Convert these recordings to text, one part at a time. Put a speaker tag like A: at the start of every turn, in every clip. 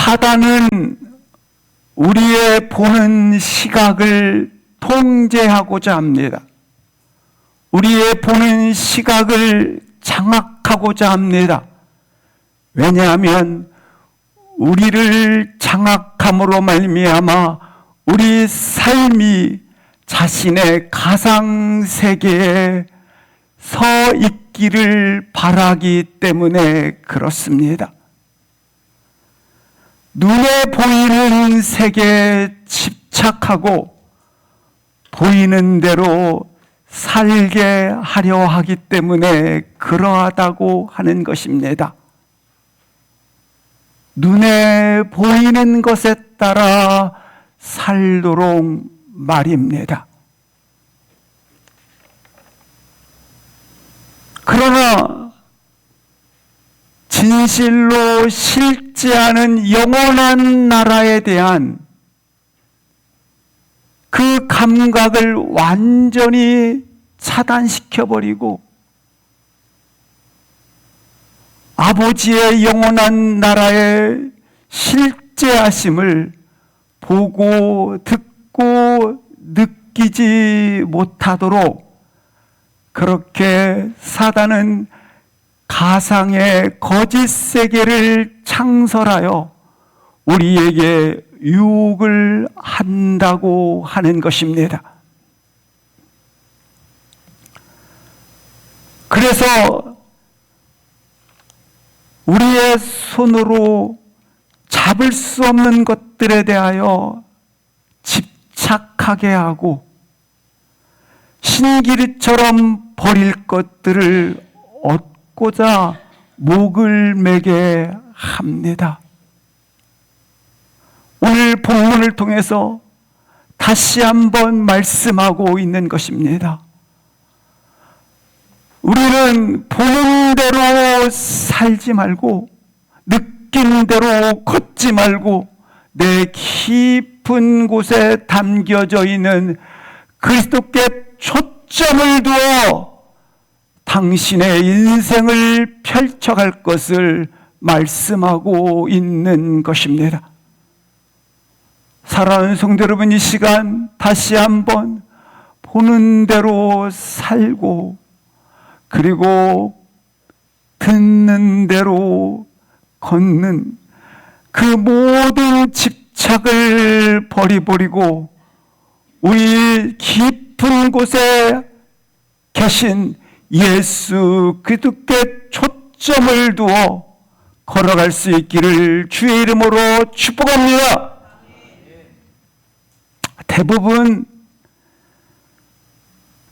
A: 사단은 우리의 보는 시각을 통제하고자 합니다. 우리의 보는 시각을 장악하고자 합니다. 왜냐하면 우리를 장악함으로 말미암아 우리 삶이 자신의 가상세계에 서 있기를 바라기 때문에 그렇습니다. 눈에 보이는 세계에 집착하고 보이는 대로 살게 하려 하기 때문에 그러하다고 하는 것입니다. 눈에 보이는 것에 따라 살도록 말입니다. 그러나 진실로 실제하는 영원한 나라에 대한 그 감각을 완전히 차단시켜버리고 아버지의 영원한 나라의 실제하심을 보고 듣고 느끼지 못하도록 그렇게 사단은 가상의 거짓 세계를 창설하여 우리에게 유혹을 한다고 하는 것입니다. 그래서 우리의 손으로 잡을 수 없는 것들에 대하여 집착하게 하고 신기루처럼 버릴 것들을 얻고자 목을 매게 합니다. 오늘 본문을 통해서 다시 한번 말씀하고 있는 것입니다. 우리는 보는 대로 살지 말고 느낀 대로 걷지 말고 내 깊은 곳에 담겨져 있는 그리스도께 초점을 두어 당신의 인생을 펼쳐갈 것을 말씀하고 있는 것입니다. 사랑하는 성도 여러분, 이 시간 다시 한번 보는 대로 살고 그리고 듣는 대로 걷는 그 모든 집착을 버리고 우리 깊은 곳에 계신 예수 그리스도께 초점을 두어 걸어갈 수 있기를 주의 이름으로 축복합니다. 대부분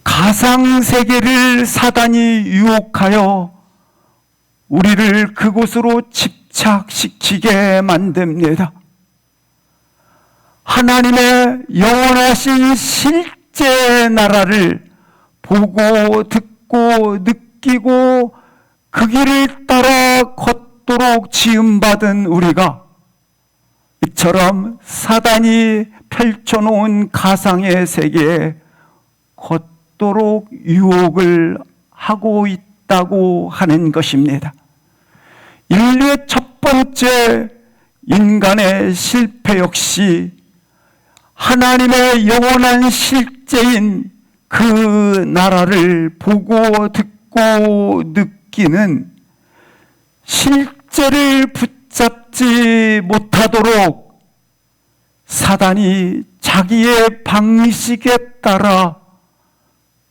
A: 가상세계를 사단이 유혹하여 우리를 그곳으로 집착시키게 만듭니다. 하나님의 영원하신 실제 나라를 보고 듣고 느끼고 그 길을 따라 걷도록 지음받은 우리가 이처럼 사단이 펼쳐놓은 가상의 세계에 걷도록 유혹을 하고 있다고 하는 것입니다. 인류의 첫 번째 인간의 실패 역시 하나님의 영원한 실제인 그 나라를 보고 듣고 느끼는 실제를 붙잡지 못하도록 사단이 자기의 방식에 따라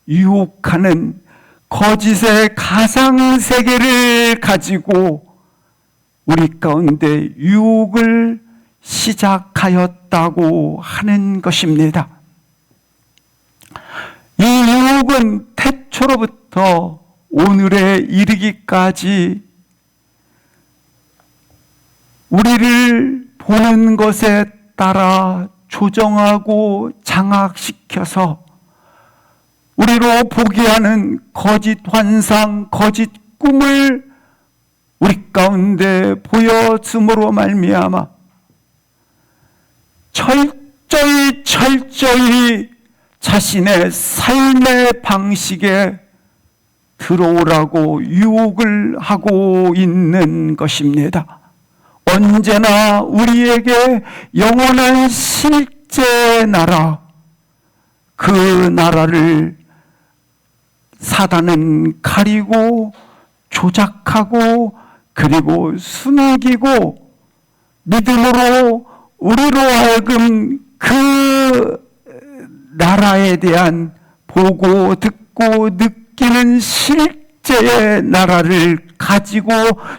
A: 유혹하는 거짓의 가상세계를 가지고 우리 가운데 유혹을 시작하였다고 하는 것입니다. 이 유혹은 태초로부터 오늘에 이르기까지 우리를 보는 것에 따라 조정하고 장악시켜서 우리로 보게 하는 거짓 환상, 거짓 꿈을 우리 가운데 보여줌으로 말미암아 철저히 자신의 삶의 방식에 들어오라고 유혹을 하고 있는 것입니다. 언제나 우리에게 영원한 실제 나라, 그 나라를 사단은 가리고 조작하고 그리고 숨기고 믿음으로 우리로 하여금 그 나라에 대한 보고 듣고 느끼는 실제의 나라를 가지고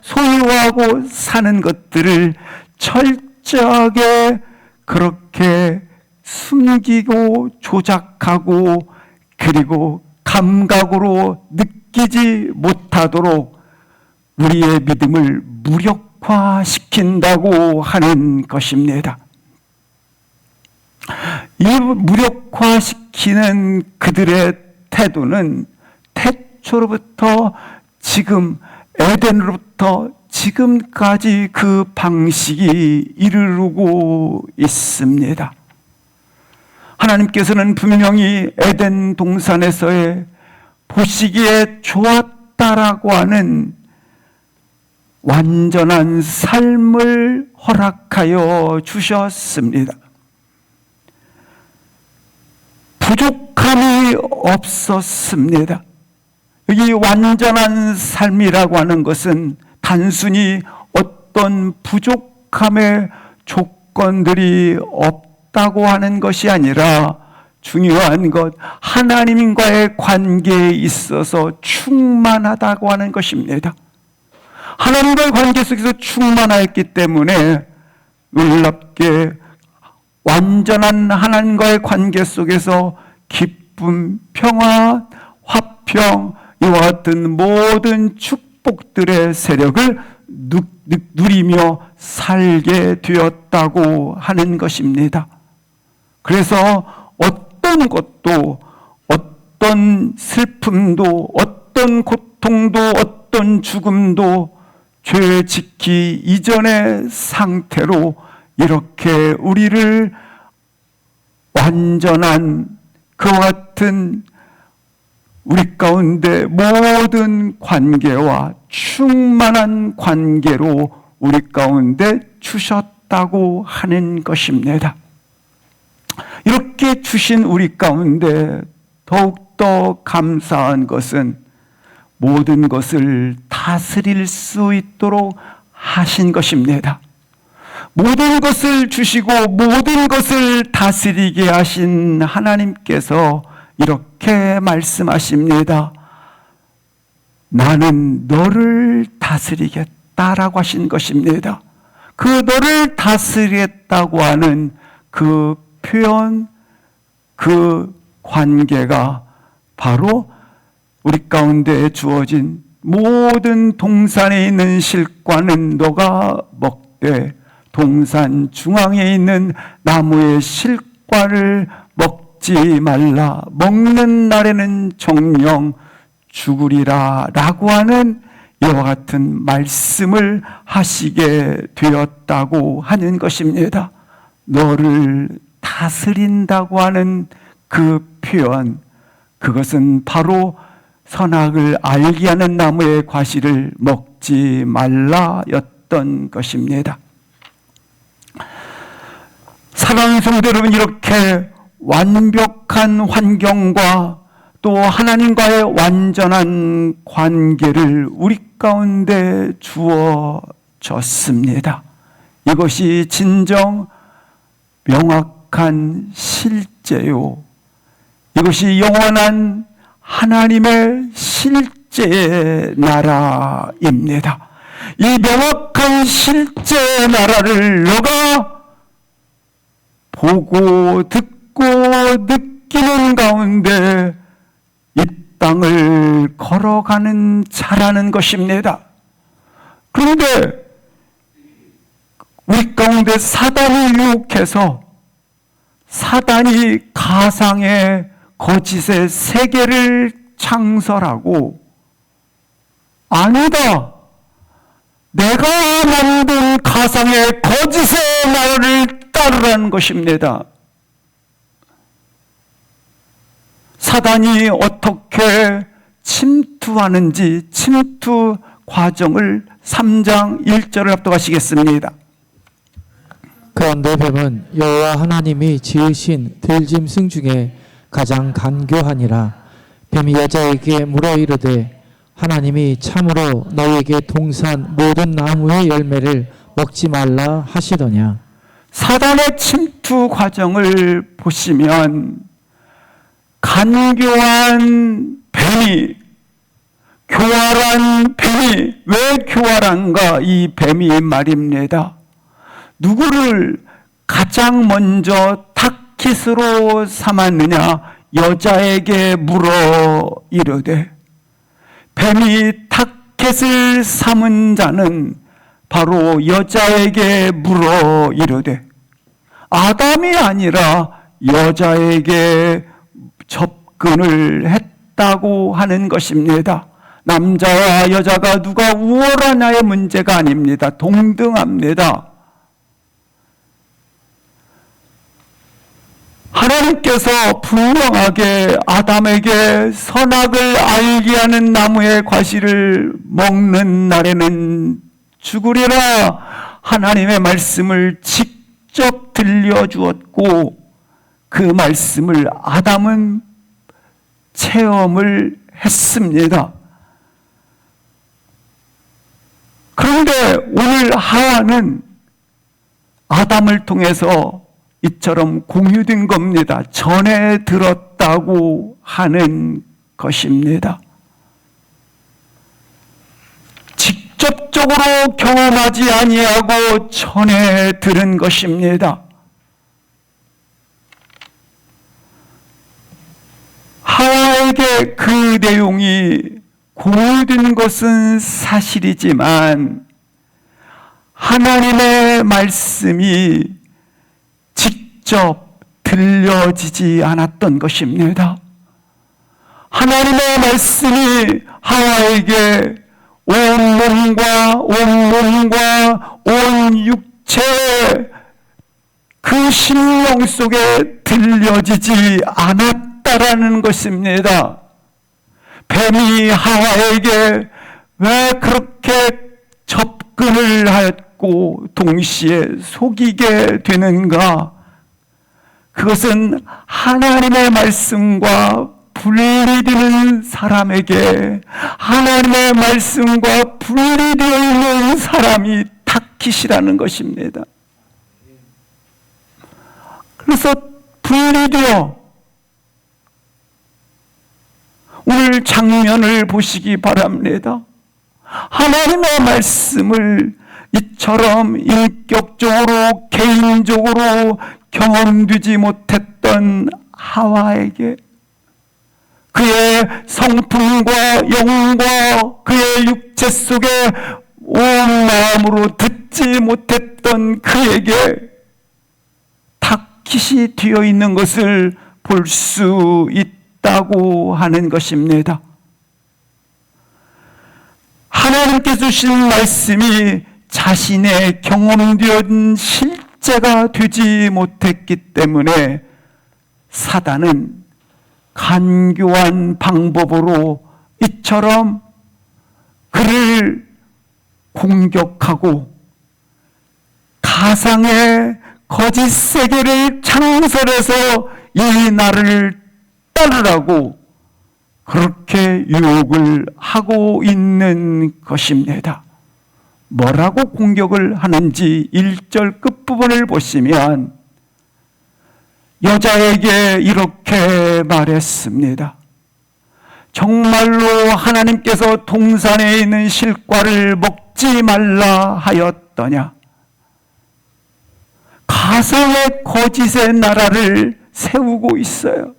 A: 소유하고 사는 것들을 철저하게 그렇게 숨기고 조작하고 그리고 감각으로 느끼지 못하도록 우리의 믿음을 무력화시킨다고 하는 것입니다. 이 무력화시키는 그들의 태도는 태초로부터 지금 에덴으로부터 지금까지 그 방식이 이르르고 있습니다. 하나님께서는 분명히 에덴 동산에서의 보시기에 좋았다라고 하는 완전한 삶을 허락하여 주셨습니다. 부족함이 없었습니다. 여기 완전한 삶이라고 하는 것은 단순히 어떤 부족함의 조건들이 없다고 하는 것이 아니라 중요한 것, 하나님과의 관계에 있어서 충만하다고 하는 것입니다. 하나님과의 관계 속에서 충만하였기 때문에 놀랍게 완전한 하나님과의 관계 속에서 기쁨, 평화, 화평, 이와 같은 모든 축복들의 세력을 누리며 살게 되었다고 하는 것입니다. 그래서 어떤 것도, 어떤 슬픔도, 어떤 고통도, 어떤 죽음도 죄 짓기 이전의 상태로 이렇게 우리를 완전한 그와 같은 우리 가운데 모든 관계와 충만한 관계로 우리 가운데 주셨다고 하는 것입니다. 이렇게 주신 우리 가운데 더욱더 감사한 것은 모든 것을 다스릴 수 있도록 하신 것입니다. 모든 것을 주시고 모든 것을 다스리게 하신 하나님께서 이렇게 말씀하십니다. 나는 너를 다스리겠다라고 하신 것입니다. 그 너를 다스리겠다고 하는 그 표현, 그 관계가 바로 우리 가운데 주어진 모든 동산에 있는 실과는 너가 먹되 동산 중앙에 있는 나무의 실과를 먹지 말라. 먹는 날에는 정령 죽으리라 라고 하는 이와 같은 말씀을 하시게 되었다고 하는 것입니다. 너를 다스린다고 하는 그 표현, 그것은 바로 선악을 알게 하는 나무의 과실을 먹지 말라였던 것입니다. 사랑하는 성도 여러분, 이렇게 완벽한 환경과 또 하나님과의 완전한 관계를 우리 가운데 주어졌습니다. 이것이 진정 명확한 실제요, 이것이 영원한 하나님의 실제의 나라입니다. 이 명확한 실제의 나라를 너가 보고 듣고 느끼는 가운데 이 땅을 걸어가는 자라는 것입니다. 그런데 우리 가운데 사단이 유혹해서 사단이 가상의 거짓의 세계를 창설하고 아니다, 내가 만든 가상의 거짓의 나라를 따르라는 것입니다. 사단이 어떻게 침투하는지 침투 과정을 3장 1절을 합독하시겠습니다.
B: 그런데 뱀은 여호와 하나님이 지으신 들짐승 중에 가장 간교하니라. 뱀이 여자에게 물어 이르되 하나님이 참으로 너에게 동산 모든 나무의 열매를 먹지 말라 하시더냐.
A: 사단의 침투 과정을 보시면 간교한 뱀이, 교활한 뱀이, 왜 교활한가? 이 뱀이 말입니다. 누구를 가장 먼저 타깃으로 삼았느냐? 여자에게 물어 이르되, 뱀이 타깃을 삼은 자는 바로 여자에게 물어 이르되, 아담이 아니라 여자에게 접근을 했다고 하는 것입니다. 남자와 여자가 누가 우월하냐의 문제가 아닙니다. 동등합니다. 하나님께서 분명하게 아담에게 선악을 알게 하는 나무의 과실을 먹는 날에는 죽으리라 하나님의 말씀을 직접 들려주었고, 그 말씀을 아담은 체험을 했습니다. 그런데 오늘 하와는 아담을 통해서 이처럼 공유된 겁니다. 전에 들었다고 하는 것입니다. 직접적으로 경험하지 아니하고 전에 들은 것입니다. 하와에게 그 내용이 공유된 것은 사실이지만 하나님의 말씀이 직접 들려지지 않았던 것입니다. 하나님의 말씀이 하와에게 온몸과 온 육체, 그 심령 속에 들려지지 않았다라는 것입니다. 뱀이 하와에게 왜 그렇게 접근을 하였고 동시에 속이게 되는가? 그것은 하나님의 말씀과 분리되는 사람에게, 하나님의 말씀과 분리되어 있는 사람이 타깃이라는 것입니다. 그래서 분리되어 오늘 장면을 보시기 바랍니다. 하나님의 말씀을 이처럼 인격적으로 개인적으로 경험되지 못했던 하와에게 그의 성품과 영과 그의 육체 속에 온 마음으로 듣지 못했던 그에게 타깃이 되어 있는 것을 볼 수 있다고 하는 것입니다. 하나님께 주신 말씀이 자신의 경험된 실제가 되지 못했기 때문에 사단은 간교한 방법으로 이처럼 그를 공격하고 가상의 거짓 세계를 창설해서 이 나를 따르라고 그렇게 유혹을 하고 있는 것입니다. 뭐라고 공격을 하는지 1절 끝부분을 보시면 여자에게 이렇게 말했습니다. 정말로 하나님께서 동산에 있는 실과를 먹지 말라 하였더냐? 가상의 거짓의 나라를 세우고 있어요.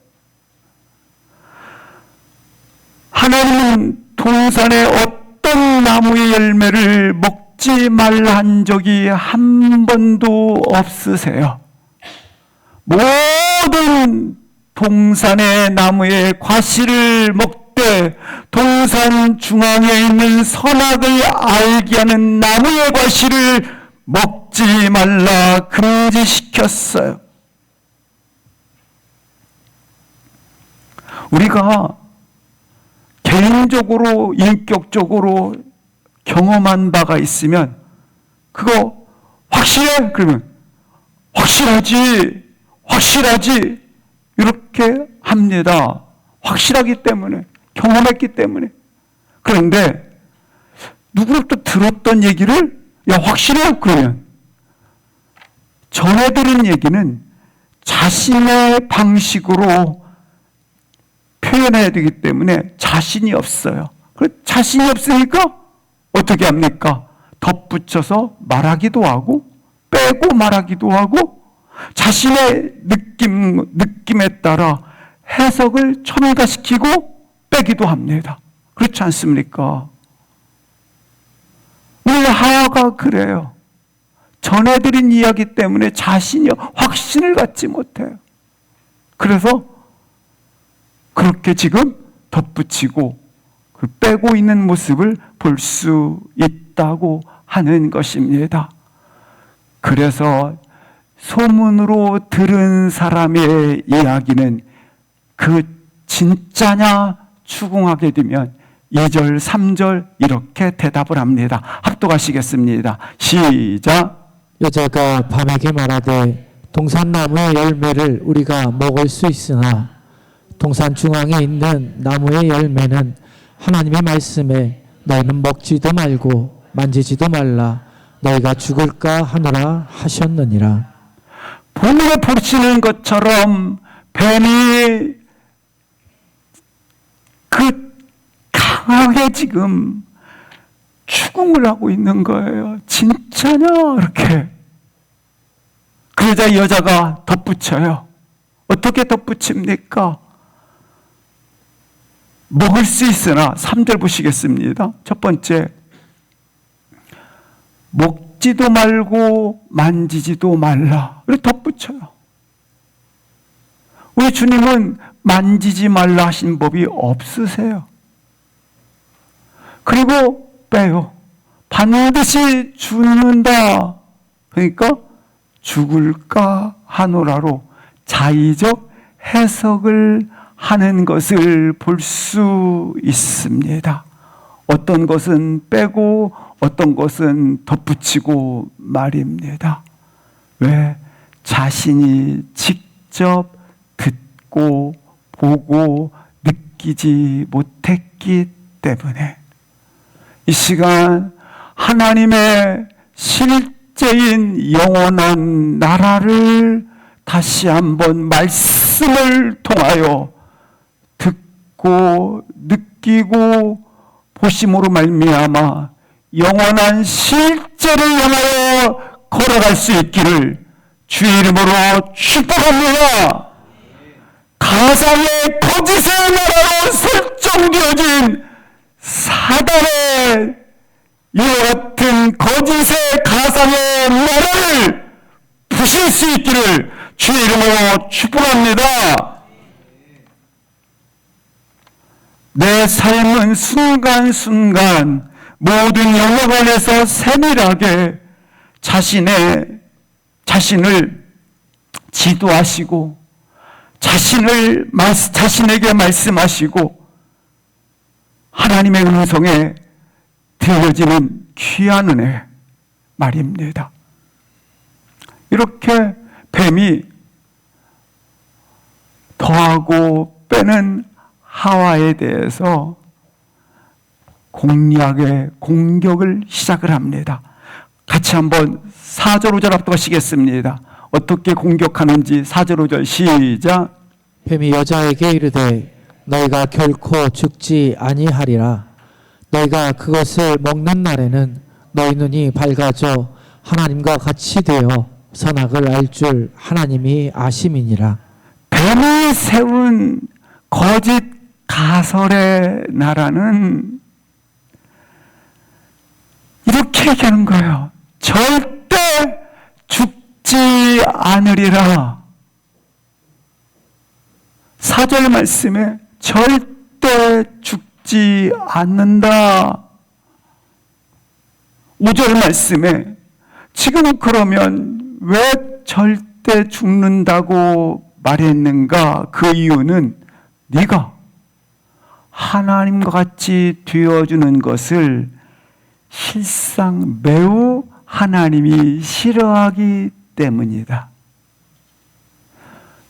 A: 하나님은 동산의 어떤 나무의 열매를 먹지 말라 한 적이 한 번도 없으세요. 모든 동산의 나무의 과실을 먹되 동산 중앙에 있는 선악을 알게 하는 나무의 과실을 먹지 말라 금지시켰어요. 우리가 개인적으로 인격적으로 경험한 바가 있으면 그거 확실해? 그러면 확실하지, 확실하지 이렇게 합니다. 확실하기 때문에, 경험했기 때문에. 그런데 누구로부터 들었던 얘기를 야 확실해요 그러면 전해 들은 얘기는 자신의 방식으로 표현해야 되기 때문에 자신이 없어요. 자신이 없으니까 어떻게 합니까? 덧붙여서 말하기도 하고 빼고 말하기도 하고 자신의 느낌에 따라 해석을 첨가시키고 빼기도 합니다. 그렇지 않습니까? 오늘 하와가 그래요. 전해드린 이야기 때문에 자신이 확신을 갖지 못해요. 그래서 그렇게 지금 덧붙이고 빼고 있는 모습을 볼 수 있다고 하는 것입니다. 그래서 소문으로 들은 사람의 이야기는 그 진짜냐 추궁하게 되면 2절, 3절 이렇게 대답을 합니다. 합독하시겠습니다. 시작.
B: 여자가 밤에게 말하되 동산나무의 열매를 우리가 먹을 수 있으나 동산 중앙에 있는 나무의 열매는 하나님의 말씀에 너희는 먹지도 말고 만지지도 말라 너희가 죽을까 하노라 하셨느니라.
A: 본문에 보시는 것처럼 뱀이 강하게 지금 추궁을 하고 있는 거예요. 진짜냐? 이렇게. 그러자 여자가 덧붙여요. 어떻게 덧붙입니까? 먹을 수 있으나 3절 보시겠습니다. 첫 번째, 먹지도 말고 만지지도 말라. 이렇게 덧붙여요. 우리 주님은 만지지 말라 하신 법이 없으세요. 그리고 빼요. 반드시 죽는다. 그러니까 죽을까 하노라로 자의적 해석을 하는 것을 볼 수 있습니다. 어떤 것은 빼고 어떤 것은 덧붙이고 말입니다. 왜? 자신이 직접 듣고 보고 느끼지 못했기 때문에 이 시간 하나님의 실제인 영원한 나라를 다시 한번 말씀을 통하여 듣고 느끼고 보심으로 말미암아 영원한 실제를 향하여 걸어갈 수 있기를 주의 이름으로 축복합니다. 가상의 거짓의 나라로 설정되어진 사단의 이와 같은 거짓의 가상의 나라를 부실 수 있기를 주의 이름으로 축복합니다. 내 삶은 순간순간 모든 영역 안에서 세밀하게 자신을 지도하시고 자신에게 말씀하시고 하나님의 음성에 들려지는 귀한 은혜 말입니다. 이렇게 뱀이 더하고 빼는 하와에 대해서 공격을 시작을 합니다. 같이 한번 4절 5절 합독하시겠습니다. 어떻게 공격하는지 4절 5절 시작.
B: 뱀이 여자에게 이르되 너희가 결코 죽지 아니하리라. 너희가 그것을 먹는 날에는 너희 눈이 밝아져 하나님과 같이 되어 선악을 알 줄 하나님이 아심이니라.
A: 뱀이 세운 거짓 가설의 나라는 이렇게 얘기하는 거예요. 절대 죽지 않으리라. 4절 말씀에 절대 죽지 않는다. 5절 말씀에 지금 그러면 왜 절대 죽는다고 말했는가? 그 이유는 네가 하나님과 같이 되어주는 것을 실상 매우 하나님이 싫어하기 때문이다.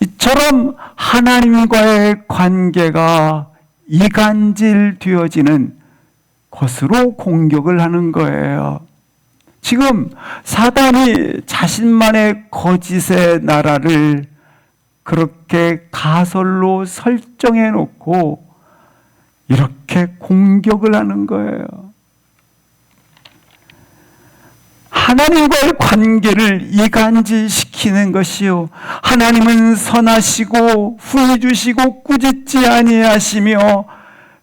A: 이처럼 하나님과의 관계가 이간질 되어지는 것으로 공격을 하는 거예요. 지금 사단이 자신만의 거짓의 나라를 그렇게 가설로 설정해 놓고 이렇게 공격을 하는 거예요. 하나님과의 관계를 이간질시키는 것이요, 하나님은 선하시고 후회 주시고 꾸짖지 아니하시며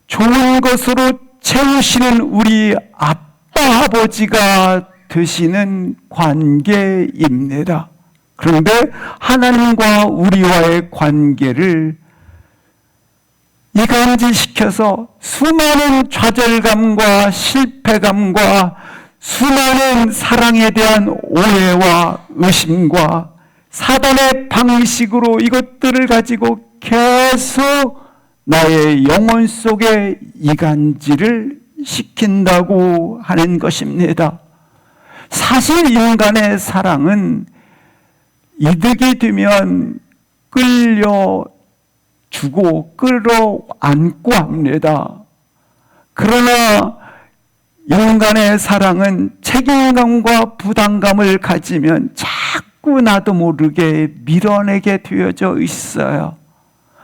A: 좋은 것으로 채우시는 우리 아빠 아버지가 되시는 관계입니다. 그런데 하나님과 우리와의 관계를 이간질시켜서 수많은 좌절감과 실패감과 수많은 사랑에 대한 오해와 의심과 사단의 방식으로 이것들을 가지고 계속 나의 영혼 속에 이간질을 시킨다고 하는 것입니다. 사실 인간의 사랑은 이득이 되면 끌려주고 끌어안고 합니다. 그러나 인간의 사랑은 책임감과 부담감을 가지면 자꾸 나도 모르게 밀어내게 되어져 있어요.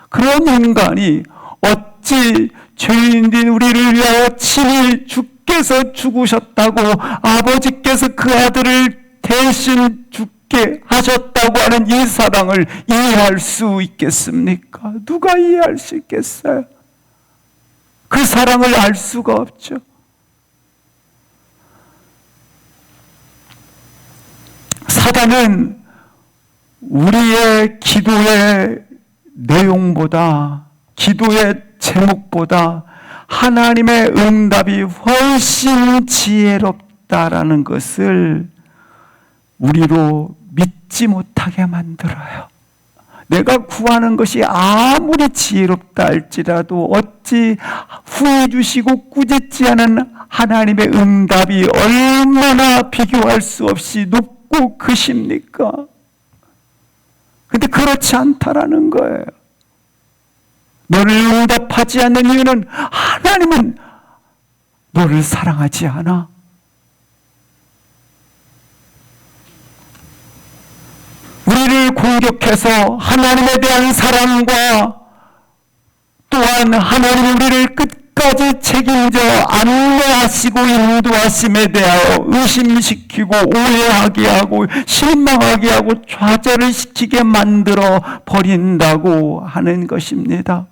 A: 그런 인간이 어찌 죄인인 우리를 위하여 친히 주께서 죽으셨다고, 아버지께서 그 아들을 대신 죽게 하셨다고 하는 이 사랑을 이해할 수 있겠습니까? 누가 이해할 수 있겠어요? 그 사랑을 알 수가 없죠. 사단은 우리의 기도의 내용보다, 기도의 제목보다 하나님의 응답이 훨씬 지혜롭다라는 것을 우리로 믿지 못하게 만들어요. 내가 구하는 것이 아무리 지혜롭다 할지라도 어찌 후회 주시고 꾸짖지 않은 하나님의 응답이 얼마나 비교할 수 없이 높고 크십니까? 근데 그렇지 않다라는 거예요. 너를 응답하지 않는 이유는 하나님은 너를 사랑하지 않아. 우리를 공격해서 하나님에 대한 사랑과 또한 하나님 우리를 끝까지 책임져 안내하시고 인도하심에 대하여 의심시키고 오해하게 하고 실망하게 하고 좌절을 시키게 만들어 버린다고 하는 것입니다.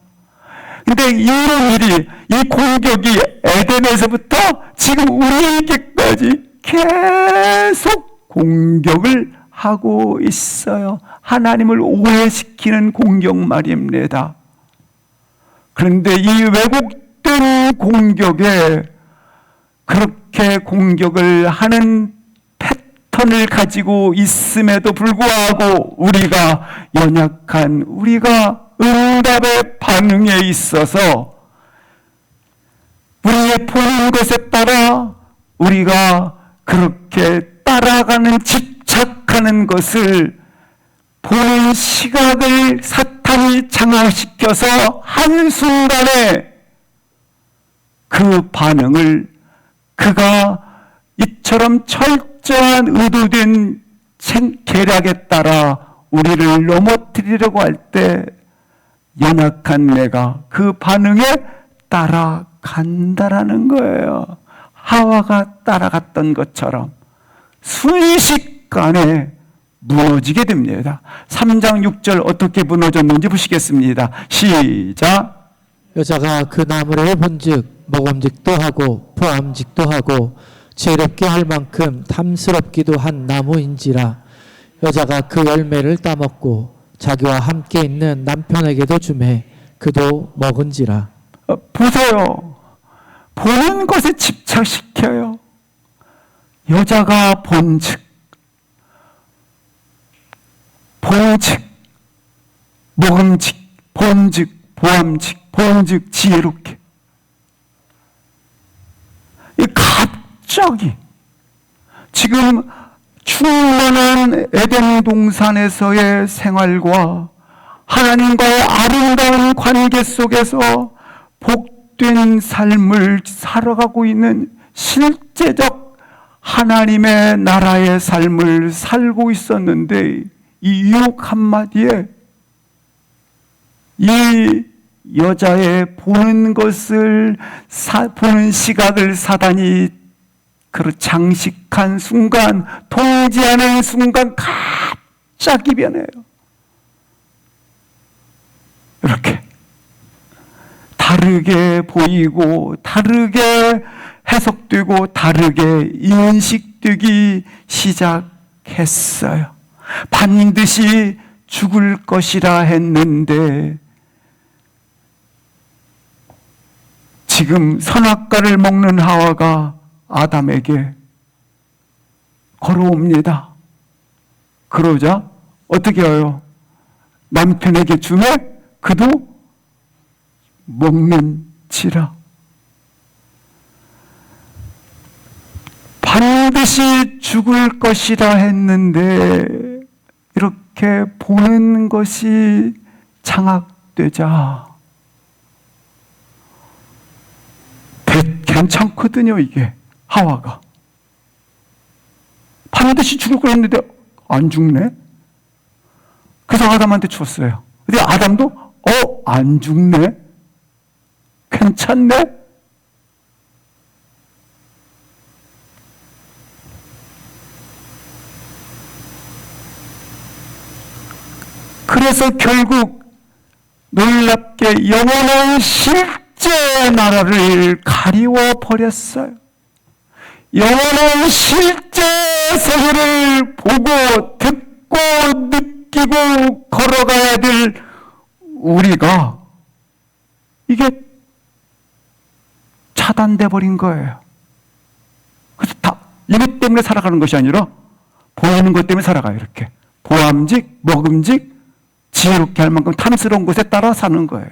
A: 근데 이런 일이, 이 공격이 에덴에서부터 지금 우리에게까지 계속 공격을 하고 있어요. 하나님을 오해시키는 공격 말입니다. 그런데 이 왜곡된 공격에 그렇게 공격을 하는 패턴을 가지고 있음에도 불구하고 우리가 연약한, 우리가 응답의 반응에 있어서 우리의 보는 것에 따라 우리가 그렇게 따라가는, 집착하는 것을, 보는 시각을 사탄이 장악시켜서 한순간에 그 반응을 그가 이처럼 철저한 의도된 계략에 따라 우리를 넘어뜨리려고 할 때 연약한 내가 그 반응에 따라간다라는 거예요. 하와가 따라갔던 것처럼 순식간에 무너지게 됩니다. 3장 6절 어떻게 무너졌는지 보시겠습니다. 시작.
B: 여자가 그 나무를 본즉 먹음직도 하고 보암직도 하고 지혜롭게 할 만큼 탐스럽기도 한 나무인지라. 여자가 그 열매를 따먹고 자기와 함께 있는 남편에게도 주매 그도 먹은지라.
A: 보세요. 보는 것에 집착시켜요. 여자가 본즉, 먹음직, 본즉, 보암직, 본즉, 지혜롭게. 갑자기 지금 충만한 에덴 동산에서의 생활과 하나님과의 아름다운 관계 속에서 복된 삶을 살아가고 있는 실제적 하나님의 나라의 삶을 살고 있었는데 이 유혹 한마디에 이 여자의 보는 것을 보는 시각을 사단이 장식한 순간, 통제하는 순간 갑자기 변해요. 이렇게 다르게 보이고 다르게 해석되고 다르게 인식되기 시작했어요. 반드시 죽을 것이라 했는데 지금 선악과를 먹는 하와가 아담에게 걸어옵니다. 그러자 어떻게 해요? 남편에게 주매 그도 먹는지라. 반드시 죽을 것이라 했는데 이렇게 보는 것이 장악되자 괜찮거든요. 이게 하와가 반드시 죽을 거 했는데 안 죽네. 그래서 아담한테 줬어요. 근데 아담도 안 죽네. 괜찮네. 그래서 결국 놀랍게 영원한 실제 나라를 가리워 버렸어요. 영원한 실제 세계를 보고 듣고 느끼고 걸어가야 될 우리가 이게 차단돼 버린 거예요. 그래서 다 이것 때문에 살아가는 것이 아니라 보이는 것 때문에 살아가요. 이렇게 보암직, 먹음직, 지혜롭게 할 만큼 탐스러운 것에 따라 사는 거예요.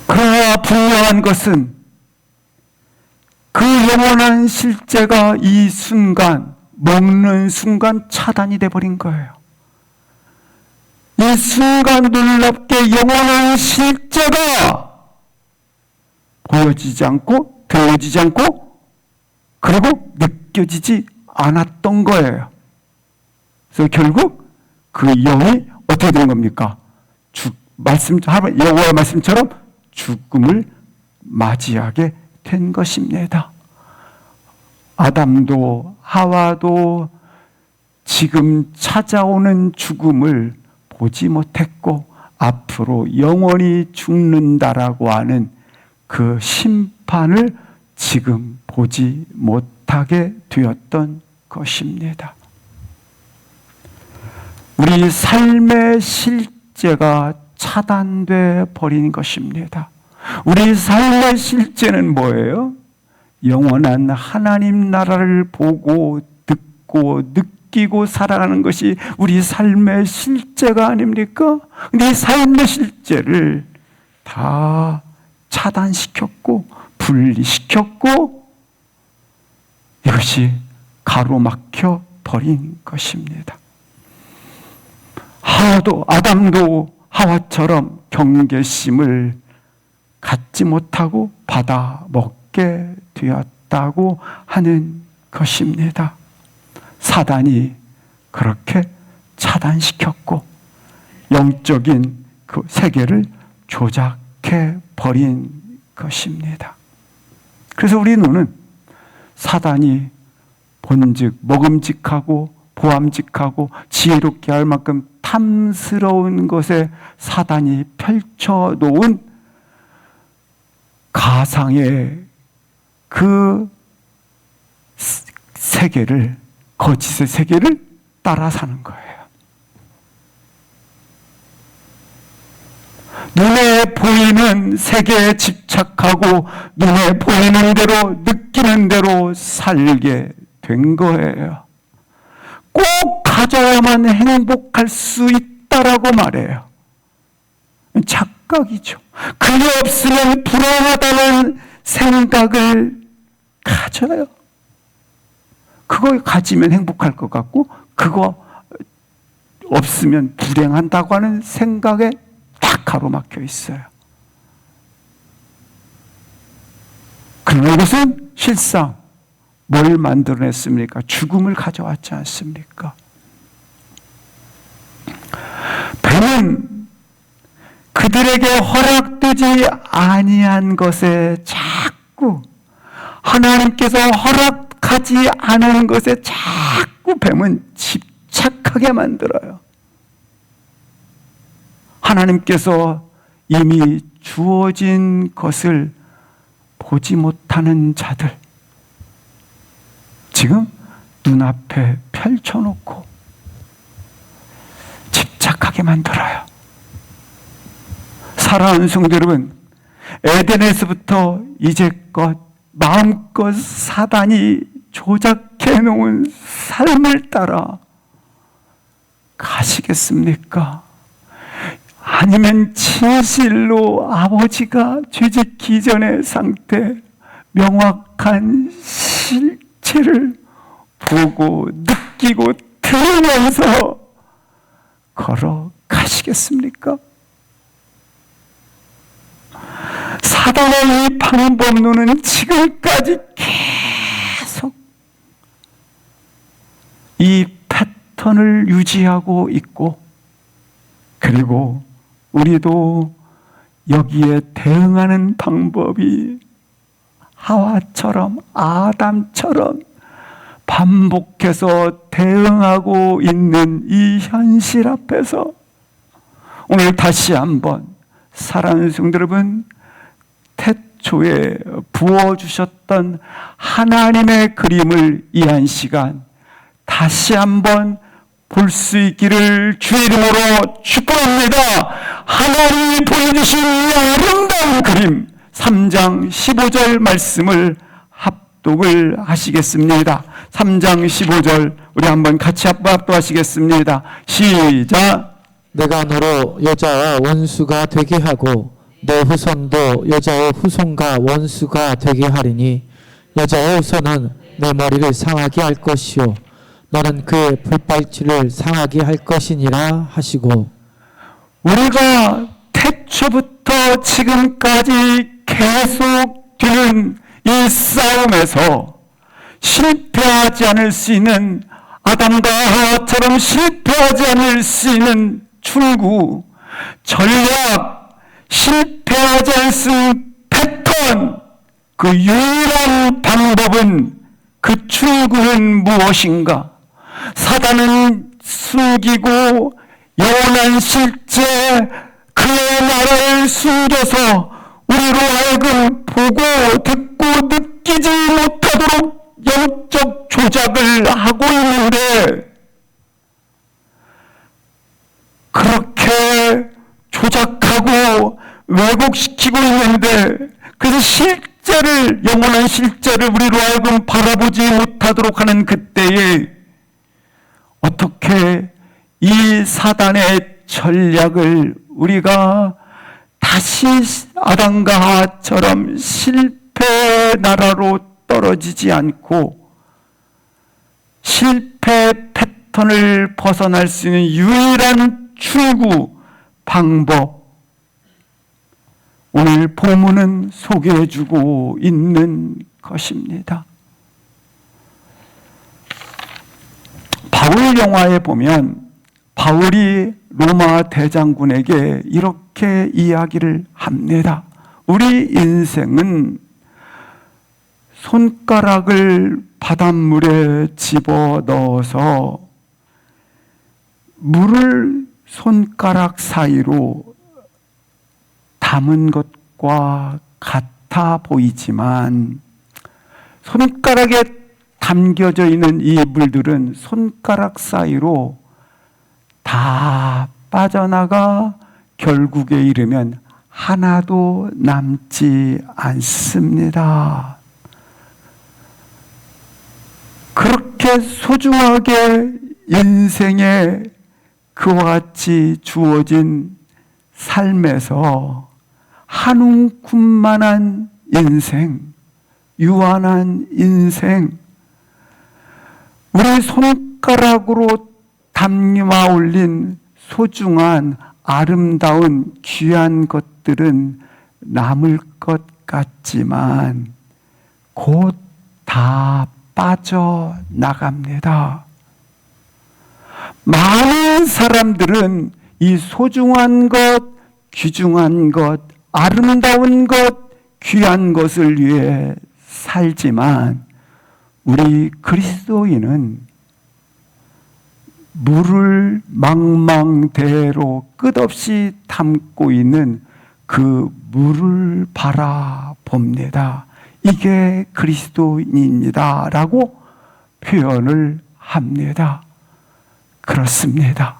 A: 그러나 분명한 것은 그 영원한 실제가 이 순간, 먹는 순간 차단이 돼버린 거예요. 이 순간 놀랍게 영원한 실제가 보여지지 않고 들려지지 않고 그리고 느껴지지 않았던 거예요. 그래서 결국 그 영이 어떻게 되는 겁니까? 여호와의 말씀처럼 죽음을 맞이하게 된 것입니다. 아담도 하와도 지금 찾아오는 죽음을 보지 못했고 앞으로 영원히 죽는다라고 하는 그 심판을 지금 보지 못하게 되었던 것입니다. 우리 삶의 실제가 차단돼 버린 것입니다. 우리 삶의 실제는 뭐예요? 영원한 하나님 나라를 보고 듣고 느끼고 살아가는 것이 우리 삶의 실제가 아닙니까? 근데 이 삶의 실제를 다 차단시켰고 분리시켰고 이것이 가로막혀 버린 것입니다. 아담도 하와처럼 경계심을 갖지 못하고 받아 먹게 되었다고 하는 것입니다. 사단이 그렇게 차단시켰고 영적인 그 세계를 조작해 버린 것입니다. 그래서 우리 눈은 사단이 본즉 먹음직하고 보암직하고 지혜롭게 할 만큼 탐스러운 것에 사단이 펼쳐놓은 가상의 그 세계를, 거짓의 세계를 따라 사는 거예요. 눈에 보이는 세계에 집착하고 눈에 보이는 대로 느끼는 대로 살게 된 거예요. 꼭 가져야만 행복할 수 있다라고 말해요. 착각이죠. 그게 없으면 불안하다는 생각을 가져요. 그거 가지면 행복할 것 같고 그거 없으면 불행한다고 하는 생각에 딱 가로막혀 있어요. 그러나 이것은 실상 뭘 만들어냈습니까? 죽음을 가져왔지 않습니까? 뱀은 그들에게 허락되지 아니한 것에 자꾸 하나님께서 허락하지 않은 것에 자꾸 뱀은 집착하게 만들어요. 하나님께서 이미 주어진 것을 보지 못하는 자들, 지금 눈앞에 펼쳐놓고 집착하게 만들어요. 사랑하는 성도 여러분, 에덴에서부터 이제껏 마음껏 사단이 조작해 놓은 삶을 따라 가시겠습니까? 아니면 진실로 아버지가 죄짓기 전의 상태, 명확한 실체를 보고 느끼고 들으면서 걸어가시겠습니까? 사단의 이 방법론은 지금까지 계속 이 패턴을 유지하고 있고, 그리고 우리도 여기에 대응하는 방법이 하와처럼, 아담처럼 반복해서 대응하고 있는 이 현실 앞에서 오늘 다시 한번 사랑하는 성도 여러분, 태초에 부어주셨던 하나님의 그림을 이 한 시간 다시 한번 볼 수 있기를 주의 이름으로 축복합니다. 하나님이 보여주신 이 아름다운 그림 3장 15절 말씀을 합독을 하시겠습니다. 3장 15절 우리 한번 같이 합독하시겠습니다. 시작.
B: 내가 너로 여자와 원수가 되게 하고 내 후손도 여자의 후손과 원수가 되게 하리니 여자의 후손은 내 머리를 상하게 할 것이요 너는 그의 불발치를 상하게 할 것이니라 하시고,
A: 우리가 태초부터 지금까지 계속되는 이 싸움에서 실패하지 않을 수 있는, 아담과 하와처럼 실패하지 않을 수 있는 출구, 전략, 실패하지 않을 수 있는 패턴, 그 유일한 방법은, 그 출구는 무엇인가? 사단은 숨기고 영원한 실제 그의 나라를 숨겨서 우리로 하여금 보고 듣고 느끼지 못하도록 영적 조작을 하고 있는데, 그렇게 조작하고 왜곡시키고 있는데, 그래서 실제를, 영원한 실제를 우리로 하여금 바라보지 못하도록 하는 그때에 어떻게 이 사단의 전략을 우리가 다시 아담과 하와처럼 실패의 나라로 떨어지지 않고 실패 패턴을 벗어날 수 있는 유일한 출구, 방법, 오늘 본문은 소개해주고 있는 것입니다. 바울 영화에 보면 바울이 로마 대장군에게 이렇게 이야기를 합니다. 우리 인생은 손가락을 바닷물에 집어넣어서 물을 손가락 사이로 담은 것과 같아 보이지만 손가락에 담겨져 있는 이 물들은 손가락 사이로 다 빠져나가 결국에 이르면 하나도 남지 않습니다. 그렇게 소중하게 인생에 그와 같이 주어진 삶에서 한 움큼만한 인생, 유한한 인생, 우리 손가락으로 담아 올린 소중한 아름다운 귀한 것들은 남을 것 같지만 곧 다 빠져나갑니다. 많은 사람들은 이 소중한 것, 귀중한 것, 아름다운 것, 귀한 것을 위해 살지만 우리 그리스도인은 물을 망망대해로 끝없이 담고 있는 그 물을 바라봅니다. 이게 그리스도인입니다 라고 표현을 합니다. 그렇습니다.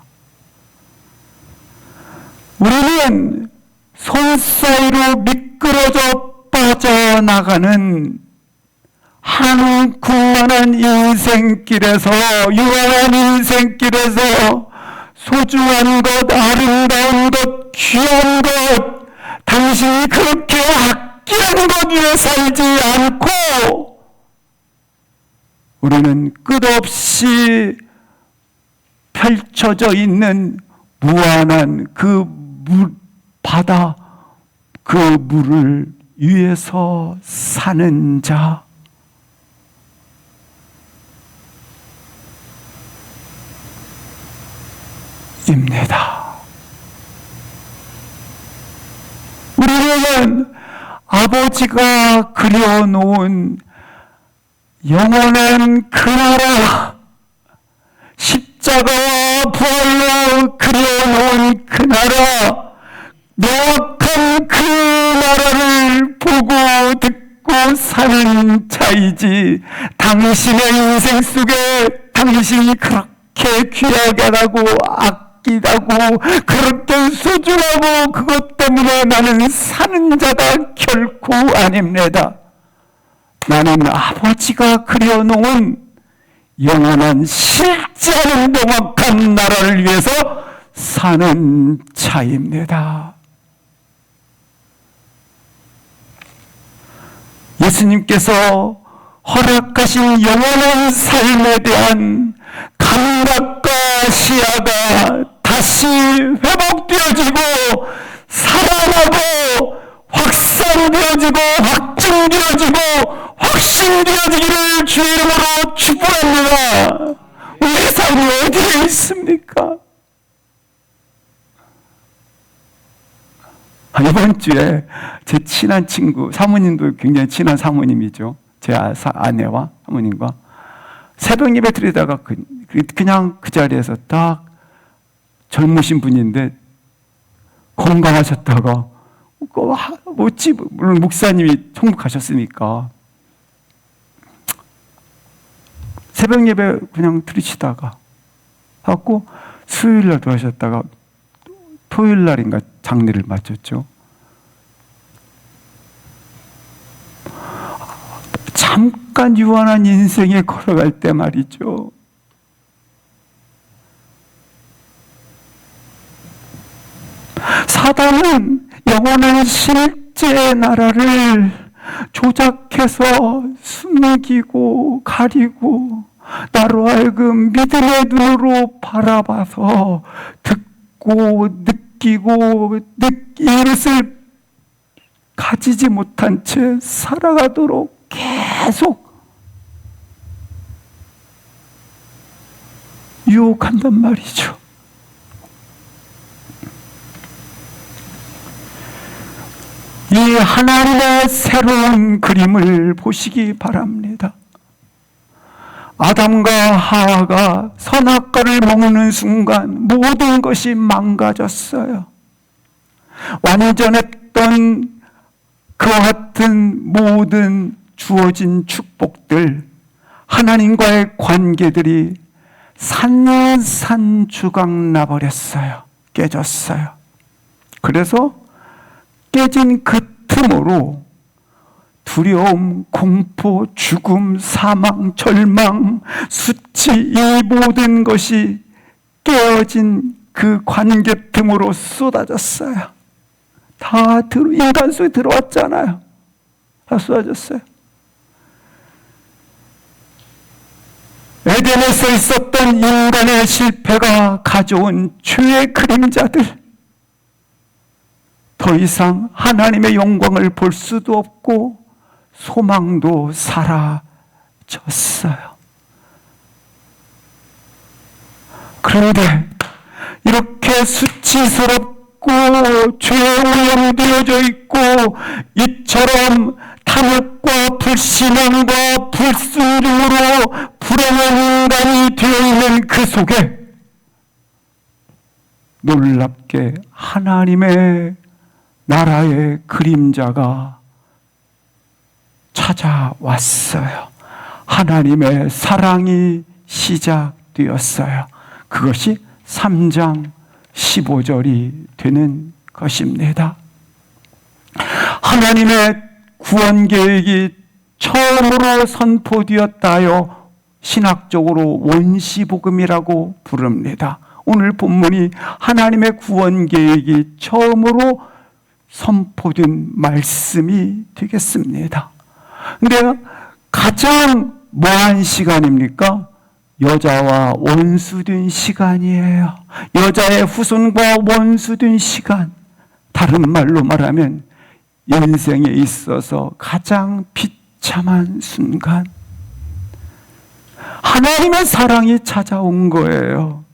A: 우리는 손 사이로 미끄러져 빠져나가는 한 궁만한 인생길에서, 유한한 인생길에서 소중한 것, 아름다운 것, 귀한 것, 당신이 그렇게 아끼는 것 위에 살지 않고 우리는 끝없이 펼쳐져 있는 무한한 그 바다, 그 물을 위에서 사는 자입니다. 우리는 아버지가 그려놓은 영원한 그 나라, 십자가와 부활로 그려놓은 그 나라, 명확한 그 나라를 보고 듣고 사는 자이지, 당신의 인생 속에 당신이 그렇게 귀하게라고 아끼다고 그렇게 소중하고 그것 때문에 나는 사는 자가 결코 아닙니다. 나는 아버지가 그려놓은 영원한 실제로 명확한 나라를 위해서 사는 자입니다. 예수님께서 허락하신 영원한 삶에 대한 감각과 시야가 다시 회복되어지고 살아나고 확산되어지고 확증되어지고 확신되어지기를 주의 이름으로 축복합니다. 우리의 삶이 어디에 있습니까? 이번 주에 제 친한 친구, 사모님도 굉장히 친한 사모님이죠. 제 아내와 사모님과 새벽 예배 드리다가 그냥 그 자리에서 딱 젊으신 분인데 건강하셨다가 물론 목사님이 총묵하셨으니까 새벽 예배 그냥 드리시다가 하고 수요일날 돌아가셨다가 토요일날인가 장례를 마쳤죠. 잠깐 유한한 인생에 걸어갈 때 말이죠. 사단은 영원한 실제 나라를 조작해서 숨기고 가리고 나로 하여금 믿음의 눈으로 바라봐서 듣고 느끼고 이것을 가지지 못한 채 살아가도록 계속 유혹한단 말이죠. 이 하나님의 새로운 그림을 보시기 바랍니다. 아담과 하와가 선악과를 먹는 순간 모든 것이 망가졌어요. 완전했던 그와 같은 모든 주어진 축복들, 하나님과의 관계들이 산산조각 나버렸어요. 깨졌어요. 그래서 깨진 그 틈으로 두려움, 공포, 죽음, 사망, 절망, 수치, 이 모든 것이 깨어진 그 관계 틈으로 쏟아졌어요. 다 인간 속에 들어왔잖아요. 다 쏟아졌어요. 에덴에서 있었던 인간의 실패가 가져온 죄의 그림자들, 더 이상 하나님의 영광을 볼 수도 없고 소망도 사라졌어요. 그런데 이렇게 수치스럽고 죄에 오염되어져 있고 이처럼 탐욕과 불신앙과 불순종으로 불행한 인간이 되어 있는 그 속에 놀랍게 하나님의 나라의 그림자가 찾아왔어요. 하나님의 사랑이 시작되었어요. 그것이 3장 15절이 되는 것입니다. 하나님의 구원 계획이 처음으로 선포되었다요, 신학적으로 원시복음이라고 부릅니다. 오늘 본문이 하나님의 구원 계획이 처음으로 선포된 말씀이 되겠습니다. 근데 가장 뭐한 시간입니까? 여자와 원수된 시간이에요. 여자의 후손과 원수된 시간. 다른 말로 말하면 인생에 있어서 가장 비참한 순간. 하나님의 사랑이 찾아온 거예요.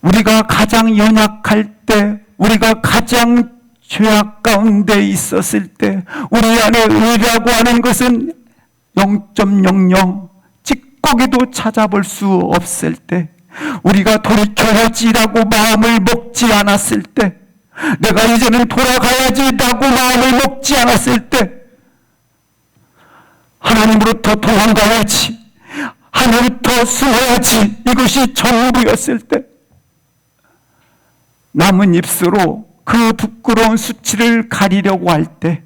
A: 우리가 가장 연약할 때, 우리가 가장 죄악 가운데 있었을 때, 우리 안에 의라고 하는 것은 0.00 찌꺼기도 찾아볼 수 없을 때, 우리가 돌이켜야지라고 마음을 먹지 않았을 때, 내가 이제는 돌아가야지라고 마음을 먹지 않았을 때, 하나님으로부터 도망가야지, 하나님부터 숨어야지, 이것이 전부였을 때, 남은 입술로 그 부끄러운 수치를 가리려고 할 때,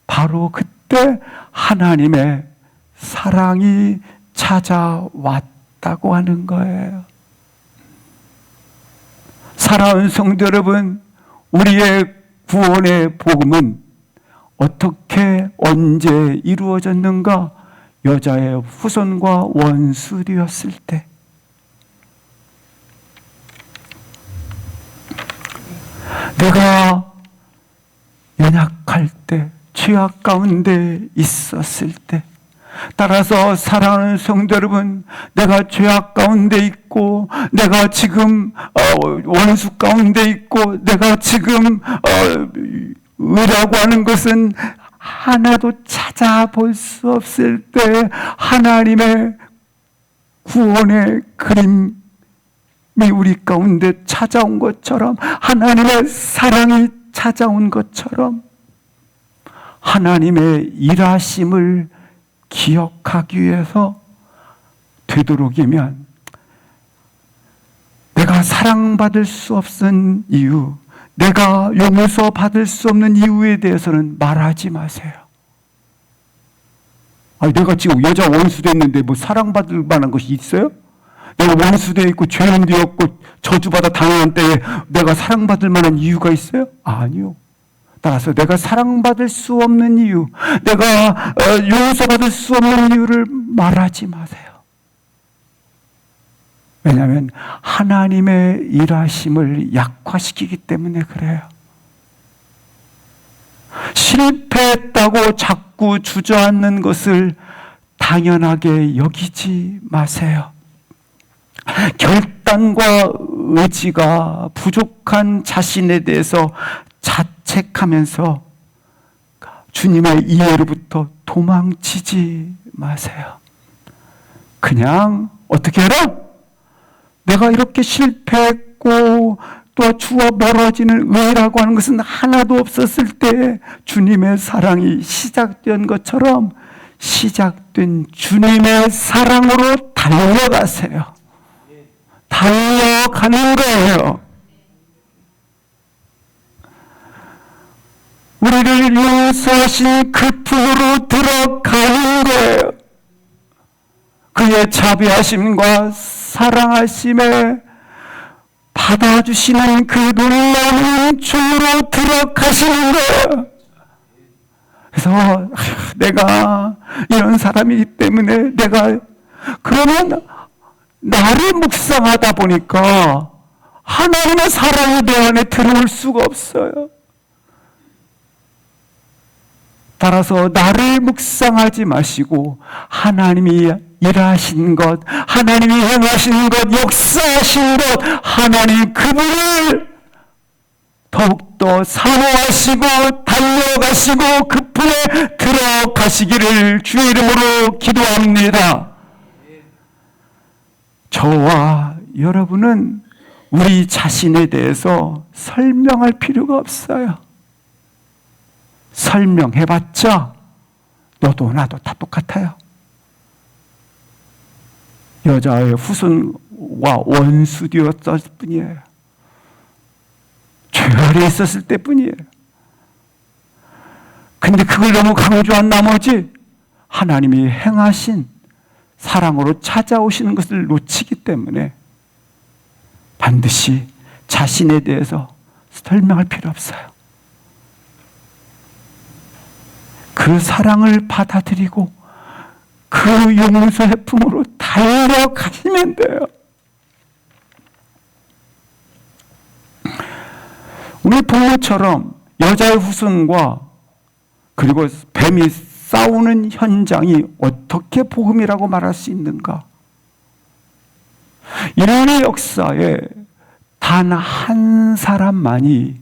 A: 바로 그때 하나님의 사랑이 찾아왔다고 하는 거예요. 사랑하는 성도 여러분, 우리의 구원의 복음은 어떻게 언제 이루어졌는가? 여자의 후손과 원수되었을 때, 내가 연약할 때, 죄악 가운데 있었을 때, 따라서 사랑하는 성도 여러분, 내가 죄악 가운데 있고, 내가 지금 원수 가운데 있고, 내가 지금 의라고 하는 것은 하나도 찾아볼 수 없을 때, 하나님의 구원의 그림이 우리 가운데 찾아온 것처럼, 하나님의 사랑이 찾아온 것처럼, 하나님의 일하심을 기억하기 위해서 되도록이면 내가 사랑받을 수 없는 이유, 내가 용서받을 수 없는 이유에 대해서는 말하지 마세요. 아니, 내가 지금 여자 원수됐는데 뭐 사랑받을 만한 것이 있어요? 내가 원수되어 있고 죄인 되었고 저주받아 당한 때에 내가 사랑받을 만한 이유가 있어요? 아니요. 따라서 내가 사랑받을 수 없는 이유, 내가 용서받을 수 없는 이유를 말하지 마세요. 왜냐하면 하나님의 일하심을 약화시키기 때문에 그래요. 실패했다고 자꾸 주저앉는 것을 당연하게 여기지 마세요. 결단과 의지가 부족한 자신에 대해서 자책하면서 주님의 이해로부터 도망치지 마세요. 그냥 어떻게 해라? 내가 이렇게 실패했고 또 주와 멀어지는 의라고 하는 것은 하나도 없었을 때 주님의 사랑이 시작된 것처럼 시작된 주님의 사랑으로 달려가세요. 달려가는 거예요. 우리를 용서하신 그 품으로 들어가는 거예요. 그의 자비하심과 사랑하심에 받아주시는 그 놀라운 주로 들어가시는 거예요. 그래서 내가 이런 사람이기 때문에 내가 그러면 나를 묵상하다 보니까 하나님의 사랑이 내 안에 들어올 수가 없어요. 따라서 나를 묵상하지 마시고 하나님이 일하신 것, 하나님이 행하신 것, 역사하신 것, 하나님 그분을 더욱더 사모하시고 달려가시고 그 품에 들어가시기를 주의 이름으로 기도합니다. 저와 여러분은 우리 자신에 대해서 설명할 필요가 없어요. 설명해봤자 너도 나도 다 똑같아요. 여자의 후손과 원수 되었을 뿐이에요. 죄 아래 있었을 때뿐이에요. 근데 그걸 너무 강조한 나머지 하나님이 행하신 사랑으로 찾아오시는 것을 놓치기 때문에 반드시 자신에 대해서 설명할 필요 없어요. 그 사랑을 받아들이고 그 용서의 품으로 달려가시면 돼요. 우리 부모처럼 여자의 후손과 그리고 뱀이 싸우는 현장이 어떻게 복음이라고 말할 수 있는가? 인類역사에 단 한 사람만이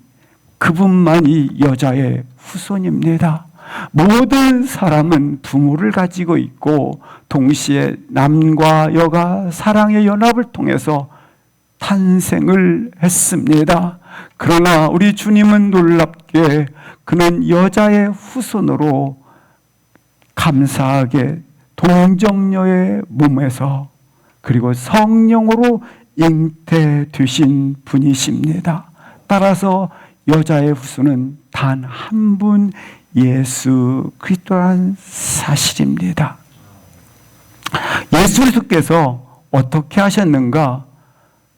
A: 그분만이 여자의 후손입니다. 모든 사람은 부모를 가지고 있고 동시에 남과 여가 사랑의 연합을 통해서 탄생을 했습니다. 그러나 우리 주님은 놀랍게 그는 여자의 후손으로 감사하게 동정녀의 몸에서 그리고 성령으로 잉태되신 분이십니다. 따라서 여자의 후손은 단 한 분 예수 그리스도라는 사실입니다. 예수 그리스도께서 어떻게 하셨는가?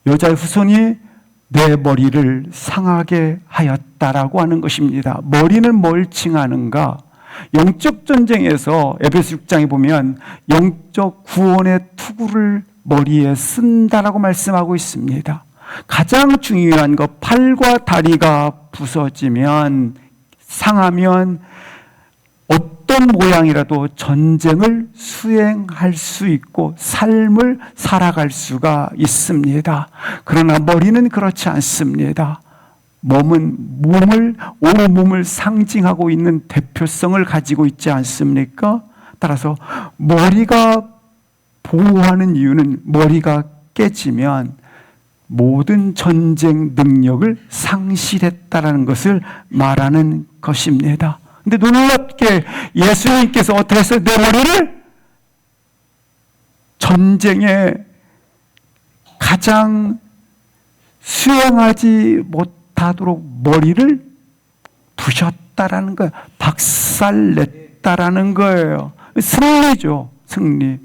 A: 여자의 후손이 내 머리를 상하게 하였다라고 하는 것입니다. 머리는 뭘 칭하는가? 영적 전쟁에서 에베소 6장에 보면 영적 구원의 투구를 머리에 쓴다라고 말씀하고 있습니다. 가장 중요한 것, 팔과 다리가 부서지면, 상하면 어떤 모양이라도 전쟁을 수행할 수 있고 삶을 살아갈 수가 있습니다. 그러나 머리는 그렇지 않습니다. 온 몸을 상징하고 있는 대표성을 가지고 있지 않습니까? 따라서 머리가 보호하는 이유는 머리가 깨지면 모든 전쟁 능력을 상실했다라는 것을 말하는 것입니다. 근데 놀랍게 예수님께서 어떻게 해서 내 머리를 전쟁에 가장 수행하지 못하도록 머리를 부셨다라는 거예요. 박살냈다라는 거예요. 승리죠, 승리.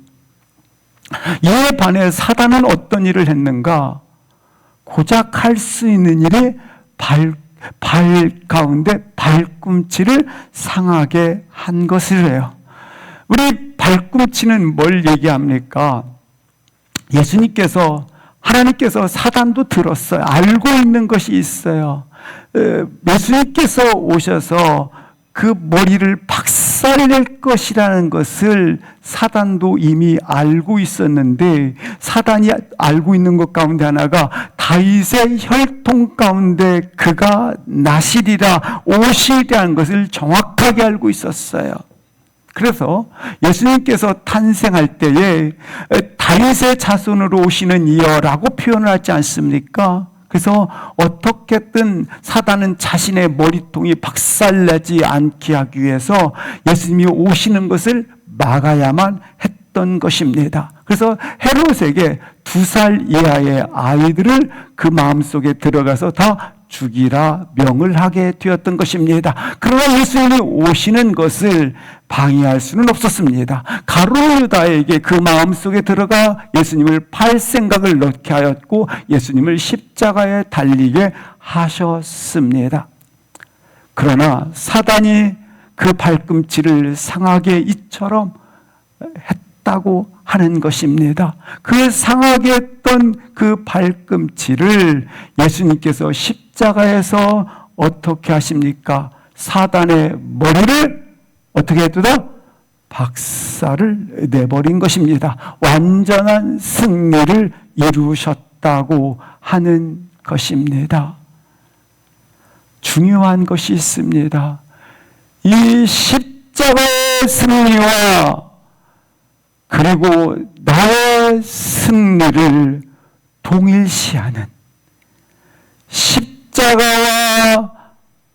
A: 이에 반해 사단은 어떤 일을 했는가? 고작 할 수 있는 일이 발 가운데 발꿈치를 상하게 한 것을 해요. 우리 발꿈치는 뭘 얘기합니까? 하나님께서 사단도 들었어요. 알고 있는 것이 있어요. 예수님께서 오셔서 그 머리를 박살낼 것이라는 것을 사단도 이미 알고 있었는데, 사단이 알고 있는 것 가운데 하나가 다윗의 혈통 가운데 그가 나시리라, 오시리라는 것을 정확하게 알고 있었어요. 그래서 예수님께서 탄생할 때에 다윗의 자손으로 오시는 이여라고 표현을 하지 않습니까? 그래서 어떻게든 사단은 자신의 머리통이 박살나지 않게 하기 위해서 예수님이 오시는 것을 막아야만 했던 것입니다. 그래서 헤롯에게 2살 이하의 아이들을 그 마음속에 들어가서 다 죽이라 명을 하게 되었던 것입니다. 그러나 예수님이 오시는 것을 방해할 수는 없었습니다. 가룟 유다에게 그 마음속에 들어가 예수님을 팔 생각을 넣게 하였고 예수님을 십자가에 달리게 하셨습니다. 그러나 사단이 그 발꿈치를 상하게 이처럼 하셨다고 하는 것입니다. 그 상하게 했던 그 발꿈치를 예수님께서 십자가에서 어떻게 하십니까? 사단의 머리를 어떻게 해두다? 박살을 내버린 것입니다. 완전한 승리를 이루셨다고 하는 것입니다. 중요한 것이 있습니다. 이 십자가의 승리와 그리고 나의 승리를 동일시하는, 십자가와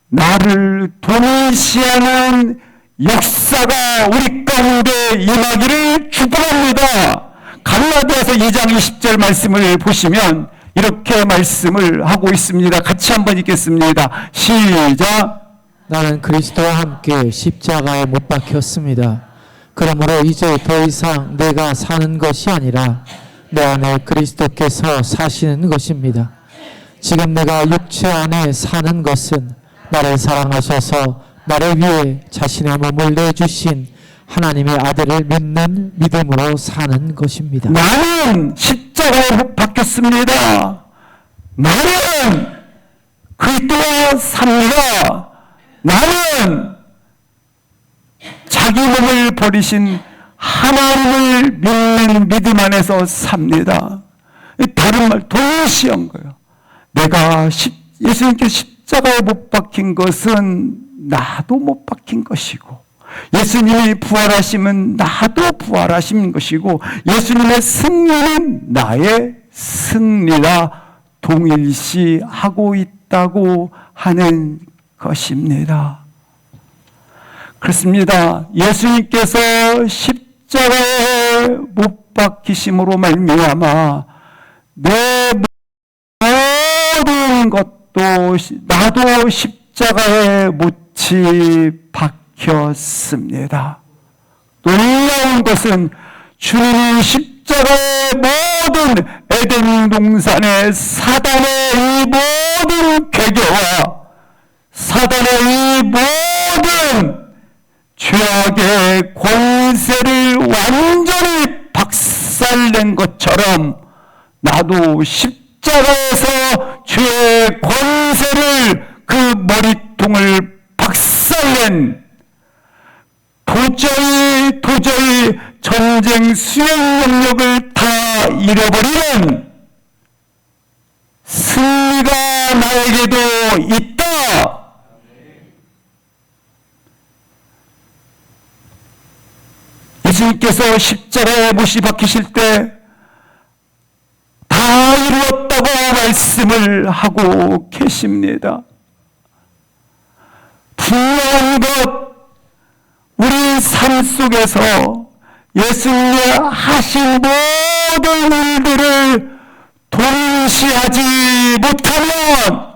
A: 나를 동일시하는 역사가 우리 가운데 임하기를 축복합니다. 갈라디아서 2장 20절 말씀을 보시면 이렇게 말씀을 하고 있습니다. 같이 한번 읽겠습니다. 시작.
B: 나는 그리스도와 함께 십자가에 못 박혔습니다. 그러므로 이제 더 이상 내가 사는 것이 아니라 내 안에 그리스도께서 사시는 것입니다. 지금 내가 육체 안에 사는 것은 나를 사랑하셔서 나를 위해 자신의 몸을 내주신 하나님의 아들을 믿는 믿음으로 사는 것입니다.
A: 나는 십자가에 못 박혔습니다. 나는 그리스도와 삽니다. 나는 자기 몸을 버리신 하나님을 믿는 믿음 안에서 삽니다. 다른 말 동시한 거예요. 내가 예수님께 십자가에 못 박힌 것은 나도 못 박힌 것이고, 예수님이 부활하시면 나도 부활하신 것이고, 예수님의 승리는 나의 승리라 동일시하고 있다고 하는 것입니다. 그렇습니다. 예수님께서 십자가에 못 박히심으로 말미암아 내 모든 것도 나도 십자가에 못이 박혔습니다. 놀라운 것은 주님이 십자가의 모든 에덴 동산의 사단의 이 모든 괴계와 사단의 이 모든 죄악의 권세를 완전히 박살낸 것처럼 나도 십자가에서 죄의 권세를 그 머리통을 박살낸 도저히 전쟁 수행 능력을 다 잃어버리는 승리가 나에게도 있다. 예수님께서 십자가에 못이 박히실 때 다 이루었다고 말씀을 하고 계십니다. 분명한 것, 우리 삶 속에서 예수님이 하신 모든 일들을 동시하지 못하면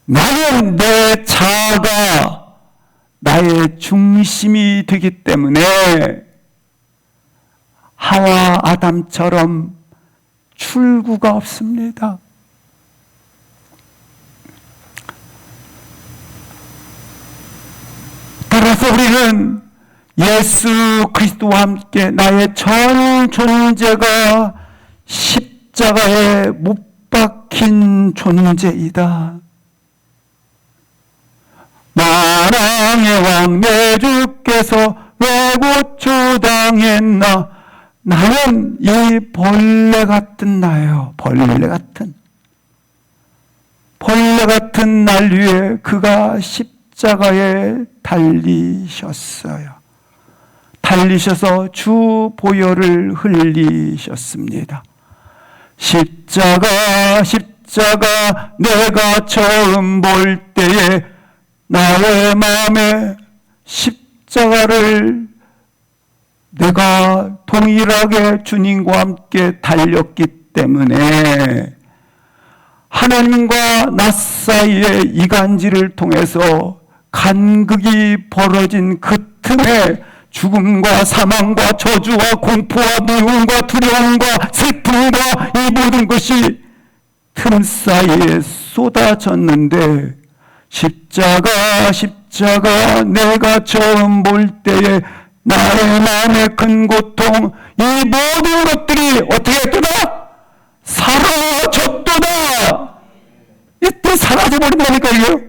A: 나는 내 자아가 나의 중심이 되기 때문에 하와 아담처럼 출구가 없습니다. 따라서 우리는 예수 그리스도와 함께 나의 전 존재가 십자가에 못 박힌 존재이다. 만왕의 왕 내 주께서 왜 고초당했나. 나는 이 벌레 같은 나예요. 벌레 같은 날 위에 그가 십자가에 달리셨어요. 달리셔서 주 보혈을 흘리셨습니다. 십자가 내가 처음 볼 때에 나의 마음에 십자가를 내가 동일하게 주님과 함께 달렸기 때문에 하나님과 나 사이의 이간질을 통해서 간극이 벌어진 그 틈에 죽음과 사망과 저주와 공포와 미움과 두려움과 슬픔과 이 모든 것이 틈 사이에 쏟아졌는데 십자가 내가 처음 볼 때에 나의 마음의 큰 고통, 이 모든 것들이 어떻게 했도다? 사라졌도다. 이때 사라져버린다니까, 이게요.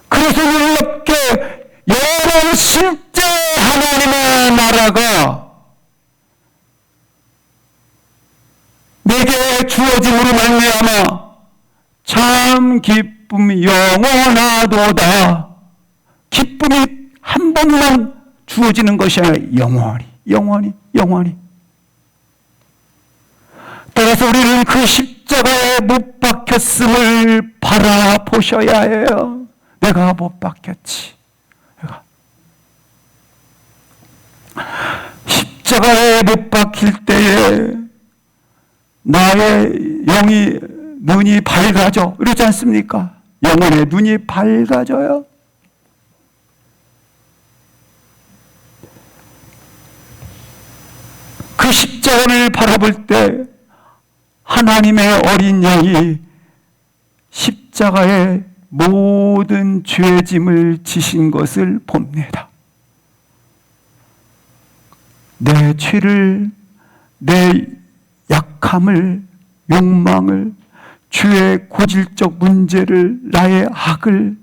A: 그래서 놀랍게 여러분 실제 하나님의 나라가 내게 주어짐으로 말미암아 참 기쁨이 영원하도다. 기쁨이 한 번만 주어지는 것이 아니라 영원히. 따라서 우리는 그 십자가에 못 박혔음을 바라보셔야 해요. 내가 못 박혔지. 십자가에 못 박힐 때에 나의 눈이 밝아져. 그렇지 않습니까? 영혼의 눈이 밝아져요. 그 십자가를 바라볼 때 하나님의 어린 양이 십자가에 모든 죄짐을 지신 것을 봅니다. 내 죄를, 내 약함을, 욕망을, 주의 고질적 문제를, 나의 악을,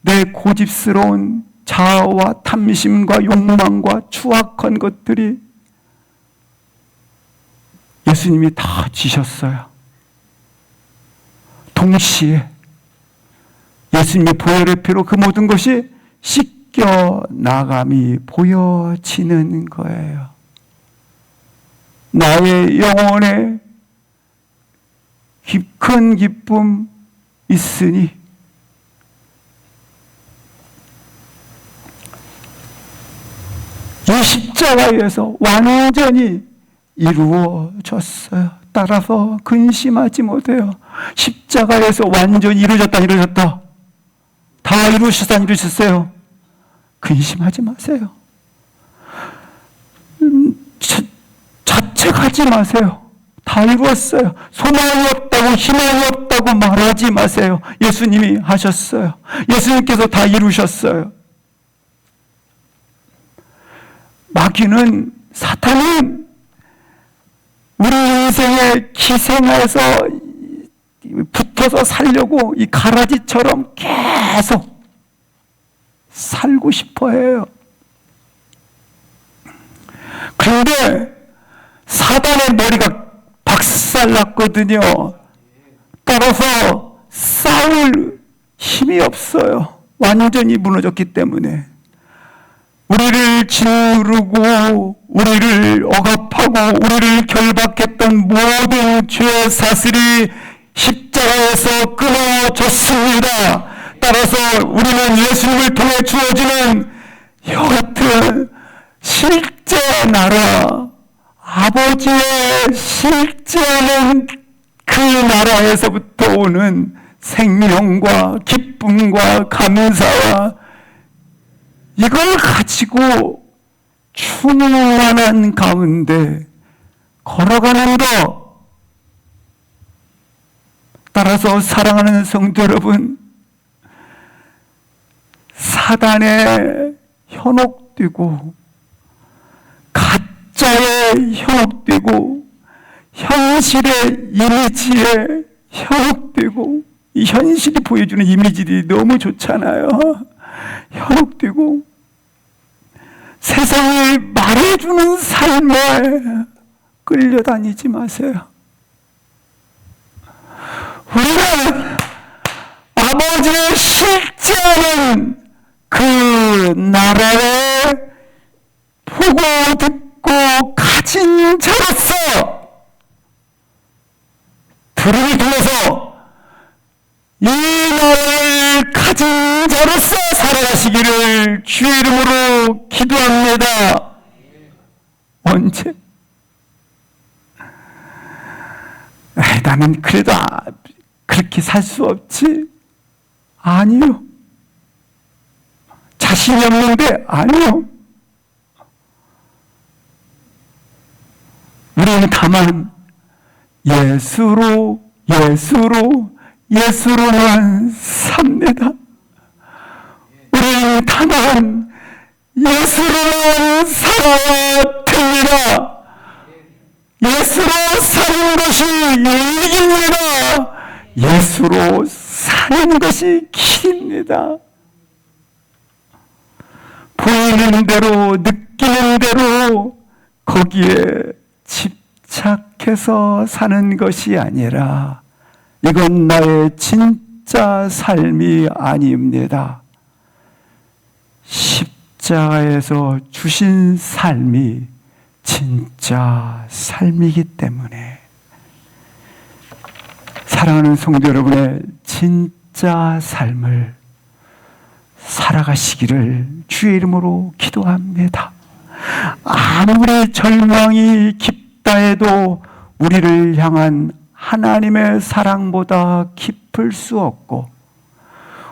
A: 내 고집스러운 자아와 탐심과 욕망과 추악한 것들이 예수님이 다 지셨어요. 동시에 예수님의 보혈의 피로 그 모든 것이 씻겨 나감이 보여지는 거예요. 나의 영혼에 큰 기쁨 있으니 이 십자가에서 완전히 이루어졌어요. 따라서 근심하지 못해요. 십자가에서 완전히 이루어졌다. 다 이루셨어요. 근심하지 마세요. 자책하지 마세요. 다 이루었어요. 소망이 없다고, 희망이 없다고 말하지 마세요. 예수님이 하셨어요. 예수님께서 다 이루셨어요. 마귀는, 사탄은 우리 인생에 기생해서 붙어서 살려고 이 가라지처럼 계속 살고 싶어 해요. 그런데 사단의 머리가 박살났거든요. 따라서 싸울 힘이 없어요. 완전히 무너졌기 때문에. 우리를 짓누르고 우리를 억압하고 우리를 결박했던 모든 죄의 사슬이 십자가에서 끊어졌습니다. 따라서 우리는 예수님을 통해 주어지는 이와 같은 실제 나라, 아버지의 실제는 그 나라에서부터 오는 생명과 기쁨과 감사와 이걸 가지고 충만한 가운데 걸어가는 것. 따라서 사랑하는 성도 여러분, 사단에 현혹되고 가짜에 현혹되고 현실의 이미지에 현혹되고, 이 현실이 보여주는 이미지들이 너무 좋잖아요. 현혹되고 세상이 말해주는 삶에 끌려다니지 마세요. 우리는 아버지의 실제하는 그 나라에 보고 듣고 가진 자로서 들을 통해서 이 나라를 가진 자로서 살아가시기를 주의 이름으로 기도합니다. 언제? 나는 그래도 그렇게 살 수 없지. 아니요. 자신이 없는데 아니요. 우리는 다만 예수로만 삽니다. 우리 다만 예수로 살아야 됩니다. 예수로 사는 것이 유익입니다. 예수로 사는 것이 길입니다. 보이는 대로 느끼는 대로 거기에 집착해서 사는 것이 아니라 이건 나의 진짜 삶이 아닙니다. 십자가에서 주신 삶이 진짜 삶이기 때문에 사랑하는 성도 여러분의 진짜 삶을 살아가시기를 주의 이름으로 기도합니다. 아무리 절망이 깊다 해도 우리를 향한 하나님의 사랑보다 깊을 수 없고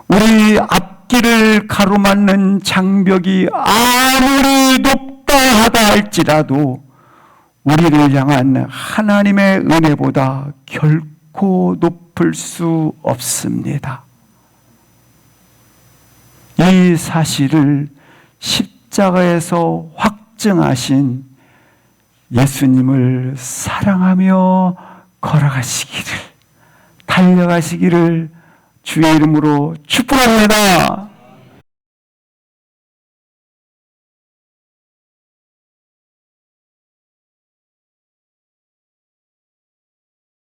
A: 우리 앞길을 가로막는 장벽이 아무리 높다 하다 할지라도 우리를 향한 하나님의 은혜보다 결코 높을 수 없습니다. 이 사실을 십자가에서 확증하신 예수님을 사랑하며 걸어가시기를, 달려가시기를 주의 이름으로 축복합니다.